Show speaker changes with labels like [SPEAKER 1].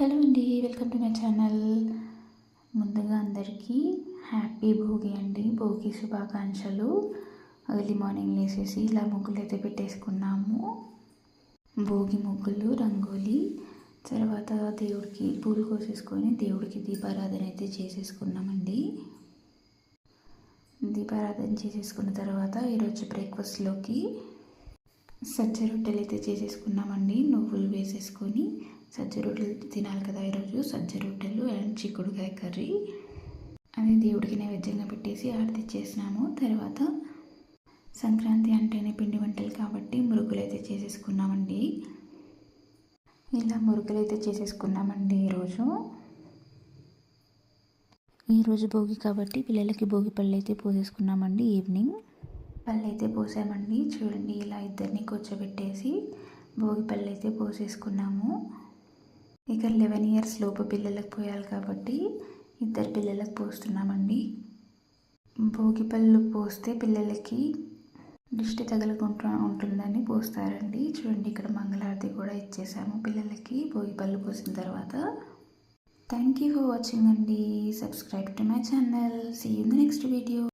[SPEAKER 1] Hello అండి, welcome to my channel. ముందుగా అందరికీ హ్యాపీ భోగి అండి. భోగి శుభాకాంక్షలు. ఎర్లీ మార్నింగ్ లేసేసి ఇలా ముగ్గులు అయితే పెట్టేసుకున్నాము. భోగి ముగ్గులు, రంగోలి, తర్వాత దేవుడికి పూలు కోసేసుకొని దేవుడికి దీపారాధన అయితే చేసేసుకున్నామండి. దీపారాధన చేసేసుకున్న తర్వాత ఈరోజు బ్రేక్ఫాస్ట్లోకి సజ్జ రొట్టెలు అయితే చేసేసుకున్నామండి. నువ్వులు వేసేసుకొని సజ్జ రొట్టెలు తినాలి కదా ఈరోజు. సజ్జ రొట్టెలు అండ్ చిక్కుడుకాయ కర్రీ అది దేవుడికి నైవేద్యంగా పెట్టేసి ఆరతిచ్చేసినాము. తర్వాత సంక్రాంతి అంటేనే పిండి వంటలు కాబట్టి మురుకులు అయితే చేసేసుకున్నామండి. ఇలా మురుకులు అయితే చేసేసుకున్నామండి ఈరోజు భోగి కాబట్టి పిల్లలకి భోగి పళ్ళు అయితే పోసేసుకున్నామండి. ఈవినింగ్ పళ్ళు అయితే పోసామండి. చూడండి, ఇలా ఇద్దరిని కూర్చోబెట్టేసి భోగి పళ్ళు అయితే పోసేసుకున్నాము. ఇక 11 ఇయర్స్ లోపు పిల్లలకు పోయాలి కాబట్టి ఇద్దరు పిల్లలకు పోస్తున్నామండి. భోగి పళ్ళు పోస్తే పిల్లలకి దిష్టి తగలకుండా ఉంటుందని పోస్తారండి. చూడండి, ఇక్కడ మంగళారతి కూడా ఇచ్చేసాము పిల్లలకి భోగి పళ్ళు పోసిన తర్వాత. థ్యాంక్ యూ ఫర్ వాచింగ్ అండి. Subscribe to my channel. See you in the next video.